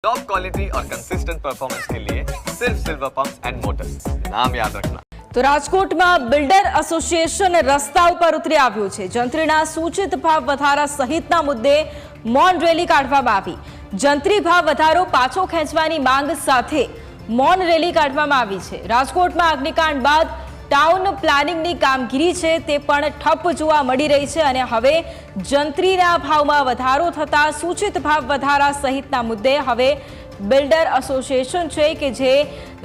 Top quality और consistent performance के लिए सिर्फ सिल्वर पंप्स एंड मोटर्स, नाम याद रखना। તો રાજકોટમાં બિલ્ડર એસોસિએશન રસ્તા ઉપર ઉતરી આવ્યું છે। જંત્રીના સૂચિત ભાવ વધારા સહિતના મુદ્દે મૌન રેલી કાઢવામાં આવી। જંત્રી ભાવ વધારો પાછો ખેંચવાની માંગ સાથે મૌન રેલી કાઢવામાં આવી છે। રાજકોટમાં અગ્નિકાંડ બાદ ટાઉન પ્લાનિંગની કામગીરી છે તે પણ ઠપ જોવા મળી રહી છે અને હવે જંત્રીના ભાવમાં વધારો થતા સૂચિત ભાવ વધારા સહિતના મુદ્દે હવે બિલ્ડર એસોસિએશન છે કે જે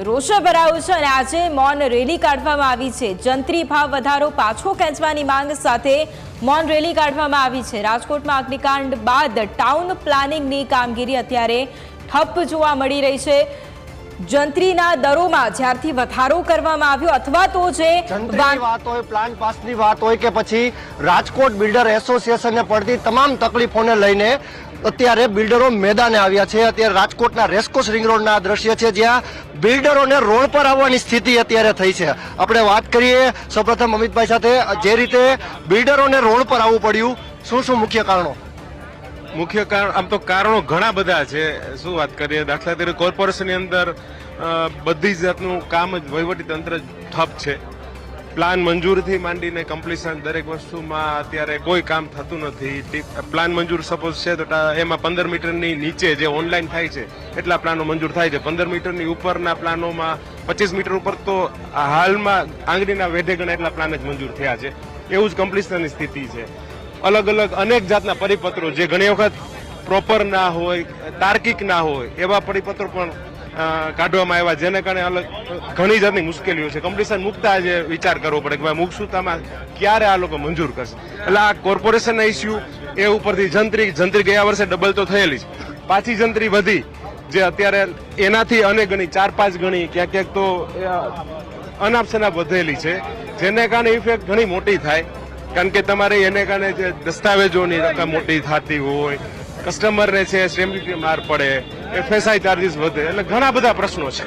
રોષે ભરાયું છે અને આજે મૌન રેલી કાઢવામાં આવી છે। જંત્રી ભાવ વધારો પાછો ખેંચવાની માંગ સાથે મૌન રેલી કાઢવામાં આવી છે। રાજકોટમાં અગ્નિકાંડ બાદ ટાઉન પ્લાનિંગની કામગીરી અત્યારે ઠપ જોવા મળી રહી છે। જંત્રીના દરોમાં જ્યારથી વધારો કરવામાં આવ્યો અથવા તો જે વાત હોય, પ્લાન પાસની વાત હોય કે પછી રાજકોટ બિલ્ડર એસોસિએશનને પડતી તમામ તકલીફોને લઈને અત્યારે બિલ્ડરો મેદાને આવ્યા છે। અત્યારે રાજકોટના રેસકોર્સ રિંગ રોડના દ્રશ્ય છે જ્યાં બિલ્ડરોને રોડ પર આવવાની સ્થિતિ અત્યારે થઈ છે। આપણે વાત કરીએ સૌપ્રથમ અમિતભાઈ સાથે, જે રીતે બિલ્ડરોને રોડ પર આવવું પડ્યું, શું મુખ્ય કારણો? મુખ્ય કારણ આમ તો કારણો ઘણા બધા છે। શું વાત કરીએ, દાખલા તરીકે કોર્પોરેશનની અંદર બધી જાતનું કામ જ વહીવટી તંત્ર ઠપ છે। પ્લાન મંજૂરથી માંડીને કમ્પ્લીશન દરેક વસ્તુમાં અત્યારે કોઈ કામ થતું નથી। પ્લાન મંજૂર સપોઝ છે તો એમાં 15 મીટરની નીચે જે ઓનલાઈન થાય છે એટલા પ્લાનો મંજૂર થાય છે। 15 મીટરની ઉપરના પ્લાનોમાં 25 મીટર ઉપર તો હાલમાં આંગળીના વેઢે ગણા એટલા પ્લાન જ મંજૂર થયા છે। એવું જ કમ્પ્લીશનની સ્થિતિ છે। અલગ અલગ અનેક જાતના પરિપત્રો જે ઘણી વખત પ્રોપર ના હોય, તાર્કિક ના હોય એવા પરિપત્રો પણ કાઢવામાં આવ્યા, જેને કારણે અલગ ઘણી જાતની મુશ્કેલીઓ છે। કમ્પ્લીશન મૂકતા જે વિચાર કરવો પડે કે ભાઈ મૂકશુંતામાં ક્યારે આ લોકો મંજૂર કરશે। એટલે આ કોર્પોરેશનના ઇસ્યુ એ ઉપરથી જંત્રી ગયા વર્ષે ડબલ તો થયેલી છે, પાછી જંત્રી વધી જે અત્યારે એનાથી અનેક ગણી 4-5 ગણી ક્યાંક તો અનાપ શનાપ વધેલી છે, જેને કારણે ઇફેક્ટ ઘણી મોટી થાય। કારણ કે તમારે એને કારણે જે દસ્તાવેજોની રકમ મોટી થતી હોય, કસ્ટમરને છે સ્ટેમ્પ ડ્યુટી માર પડે, એફએસઆઈ ચાર્જીસ વધે, એટલે ઘણા બધા પ્રશ્નો છે।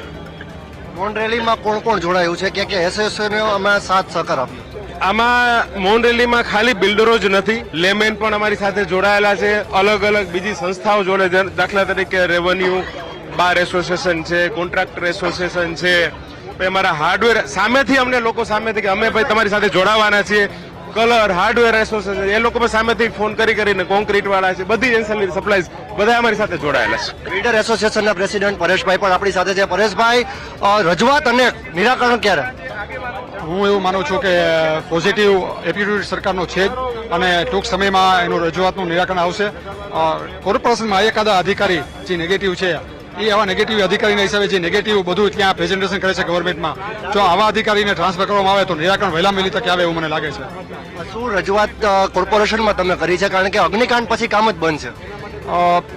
મૌન રેલીમાં કોણ કોણ જોડાયું છે કે એસોસિએશને આમાં સાથ સહકાર આપ્યો? આમાં મૌન રેલીમાં ખાલી બિલ્ડરો જ નથી, લેમેન પણ અમારી સાથે જોડાયેલા છે। અલગ અલગ બીજી સંસ્થાઓ જોડે, દાખલા તરીકે રેવન્યુ બાર એસોસિએશન છે, કોન્ટ્રાક્ટર એસોસિએશન છે, અમારા હાર્ડવેર સામેથી અમને લોકો સામેથી કે અમે ભાઈ તમારી સાથે જોડાવાના છીએ, કલર હાર્ડવેર એસોસિએશન એ લોકો સામેથી ફોન કરીને કોન્ક્રીટ વાળા છે, બધી એન્સેલરી સપ્લાઈઝ બધા અમારી સાથે જોડાયેલા છે। બિલ્ડર એસોસિએશનના પ્રેસિડેન્ટ પરેશભાઈ પણ આપણી સાથે છે। પરેશભાઈ, રજૂઆત અને નિરાકરણ ક્યારે? હું એવું માનું છું કે પોઝિટિવ એટીટ્યુડ સરકારનો છે જ અને ટૂંક સમયમાં એનું રજૂઆતનું નિરાકરણ આવશે। કોર્પોરેશનમાં એકાદા અધિકારી જે નેગેટિવ છે એ આવા નેગેટિવ અધિકારીના હિસાબે જે નેગેટિવ બધું ત્યાં પ્રેઝન્ટેશન કરે છે ગવર્મેન્ટમાં, જો આવા અધિકારીને ટ્રાન્સફર કરવામાં આવે તો નિરાકરણ વહેલા વહેલી તકે આવે એવું મને લાગે છે। શું રજૂઆત કોર્પોરેશનમાં તમે કરી છે? કારણ કે અગ્નિકાંડ પછી કામ જ બંધ છે।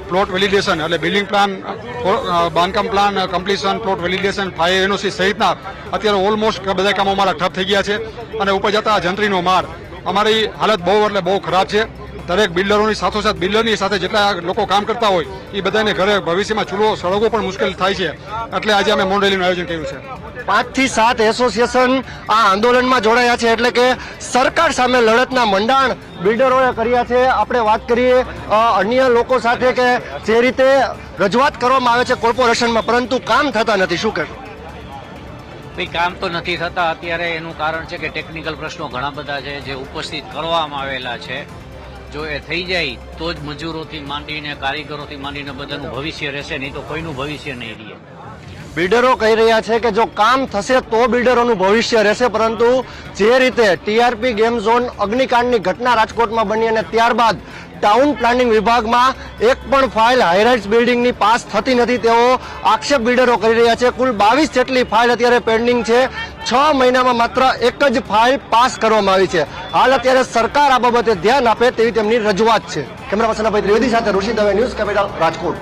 પ્લોટ વેલિડેશન એટલે બિલ્ડિંગ પ્લાન, બાંધકામ plan, completion, plot validation, fire NOC સહિતના અત્યારે ઓલમોસ્ટ બધા કામો અમારા ઠપ થઈ ગયા છે અને ઉપર જતા જંત્રીનો માર, અમારી હાલત બહુ એટલે બહુ ખરાબ છે। દરેક બિલ્ડરોની સાથોસાથ બિલ્ડરની સાથે જેટલા લોકો કામ કરતા હોય એ બધાને ઘરે ભવિષ્યમાં ચૂલો સળગવો પણ મુશ્કેલ થાય છે, એટલે આજે અમે મૌન રેલીનું આયોજન કર્યું છે। 5 થી 7 એસોસિએશન આ આંદોલનમાં જોડાયા છે, એટલે કે સરકાર સામે લડતના મંડાણ બિલ્ડરોએ કર્યા છે। આપણે વાત કરીએ અન્ય લોકો સાથે કે જે રીતે રજૂઆત કરવામાં આવે છે કોર્પોરેશનમાં પરંતુ કામ થતા નથી, શું કહેશો? ભાઈ કામ તો નથી થતા અત્યારે, એનું કારણ છે કે ટેકનિકલ પ્રશ્નો ઘણા બધા છે જે ઉપસ્થિત કરવામાં આવેલા છે। જો એ થઈ જાય તો જ મજૂરોથી માંડીને કારીગરોથી માંડીને બધાનું ભવિષ્ય રહેશે, નહીં તો કોઈનું ભવિષ્ય નહીં રહે। બિલ્ડરો કહી રહ્યા છે કે જો કામ થશે તો બિલ્ડરોનું ભવિષ્ય રહેશે, પરંતુ જે રીતે ટીઆરપી ગેમ ઝોન અગ્નિકાંડની ઘટના રાજકોટમાં બની અને ત્યારબાદ ટાઉન પ્લાનિંગ વિભાગમાં એક પણ ફાઇલ હાઈરાઇઝ બિલ્ડિંગની પાસ થતી નથી તેવો આક્ષેપ બિલ્ડરો કરી રહ્યા છે। કુલ 22 જેટલી ફાઇલ અત્યારે પેન્ડિંગ છે, 6 મહિનામાં માત્ર એક જ ફાઇલ પાસ કરવામાં આવી છે। હાલ અત્યારે સરકાર આ બાબતે ધ્યાન આપે તેવી તેમની રજૂઆત છે। કેમેરા પર્સન ભાઈ ત્રિવેદી સાથે ઋષિ દવે, ન્યૂઝ કેપિટલ, રાજકોટ।